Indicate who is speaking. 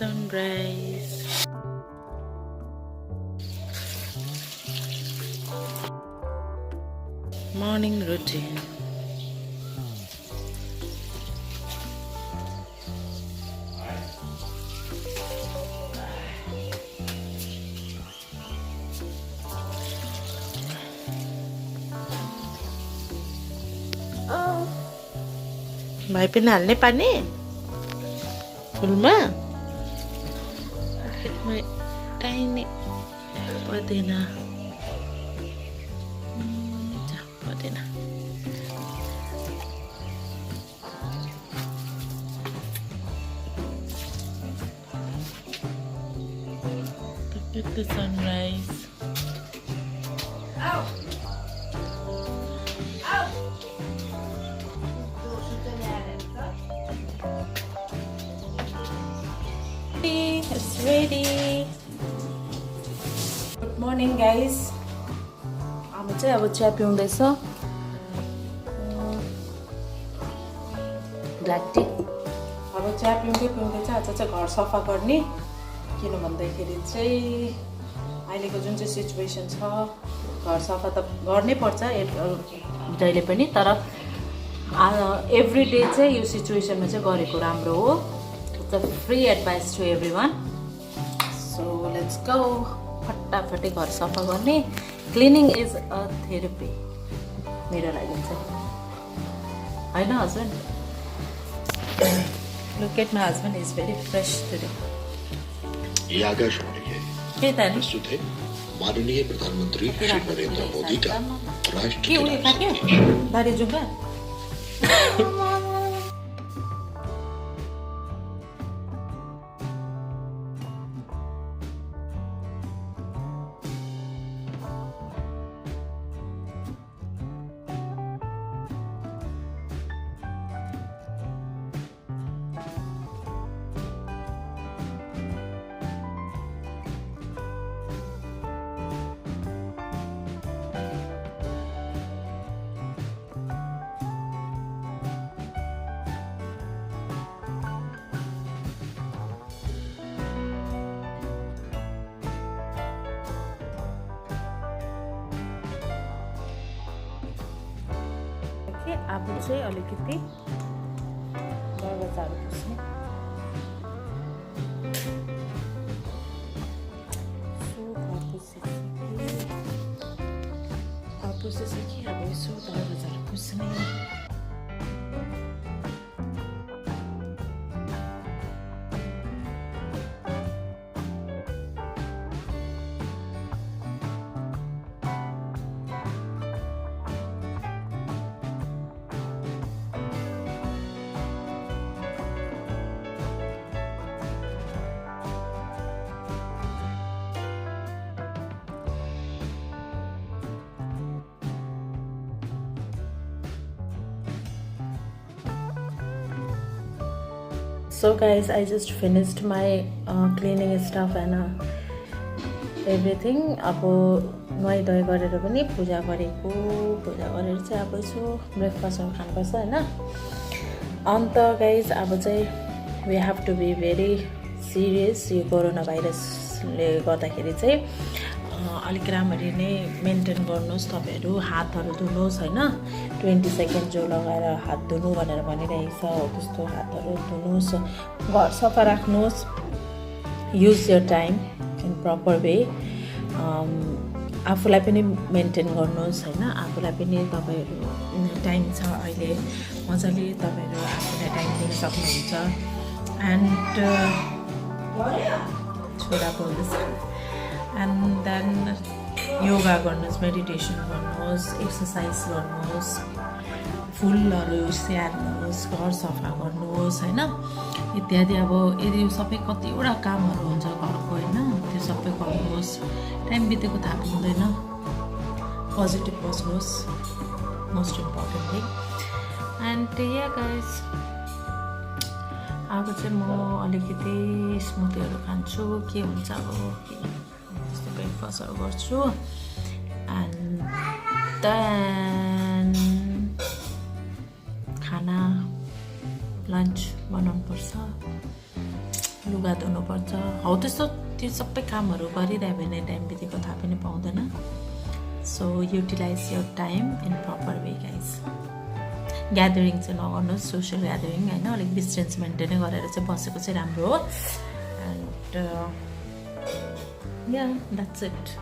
Speaker 1: sunrise. Morning routine. भाइ पनि हाल्ने पानी फुलमा टाइनी पर्दैन पर्दैन Look at the sunrise. It's ready. Good morning guys. हामी चाहिँ अब चिया पिउँदैछ ब्ल्याक टी। अब चिया पिउँदै पिउँदै चाहिँ आज चाहिँ घर सफा गर्ने किन भन्दाखेरि चाहिँ अहिलेको जुन चाहिँ सिचुएसन छ घर सफा त गर्नै पर्छ जहिले पनि तर एभ्री डे चाहिँ यो सिचुएसनमा चाहिँ गरेको राम्रो हो। It's a free advice to everyone. So let's go फटाफटी घर सफा गर्ने। क्लिनिङ इज अ थेरेपी मेरो लागि चाहिँ होइन husband. Look at my husband is very fresh today.
Speaker 2: ये आकाशवाणी है प्रस्तुत है माननीय प्रधानमंत्री श्री नरेंद्र मोदी का राष्ट्र
Speaker 1: के अब चाहिँ अलिकति दरवाजाहरू पुस्ने पुसिसके अब यसो दरवाजाहरू पुस्ने। So guys, I just finished my cleaning stuff and everything. अब नुहाइ धुवाइ गरेर पनि पूजा गरेको पूजा गरेर चाहिँ अब यसो ब्रेकफास्टहरू खानुपर्छ होइन। अन्त गाइज अब चाहिँ we have to be very serious. यो कोरोना भाइरसले गर्दाखेरि चाहिँ अलिक राम्ररी नै मेन्टेन गर्नुहोस्। तपाईँहरू हातहरू धुनुहोस् होइन। 20 सेकेन्ड जो लगाएर हात धुनु भनेर भनिरहेको छ हो त्यस्तो हातहरू धुनुहोस्। घर सफा राख्नुहोस्। Use your time in proper way. आफूलाई पनि मेन्टेन गर्नुहोस् होइन। आफूलाई पनि तपाईँहरू टाइम छ अहिले मजाले तपाईँहरू आफूलाई टाइम दिन सक्नुहुन्छ। एन्ड छोरा बोल्दैछ। एन्ड देन योगा गर्नुहोस्, मेडिटेसन गर्नुहोस्, एक्सर्साइज गर्नुहोस्, फुलहरू स्याहार्नुहोस्, घर सफा गर्नुहोस् होइन इत्यादि। अब यदि यो सबै कतिवटा कामहरू हुन्छ घरको होइन त्यो सबै गर्नुहोस्। टाइम बितेको थाहा पाउँदैन। पोजिटिभ बस्नुहोस् most important thing. And yeah guys अब चाहिँ म अलिकति स्मुदीहरू खान्छु के हुन्छ अब त्यस्तो ब्रेकफास्टहरू गर्छु। एन्ड देन खाना लन्च बनाउनु पर्छ। लुगा धुनुपर्छ हौ त्यस्तो त्यो सबै कामहरू गरिरह्यो भने टाइम बितेको थाहा पनि पाउँदैन so utilize your time in proper way guys gathering चाहिँ नगर्नुहोस् सोसियल ग्यादरिङ होइन अलिक डिस्टेन्स मेन्टेनै गरेर चाहिँ बसेको चाहिँ राम्रो हो एन्ड या द्याट्स इट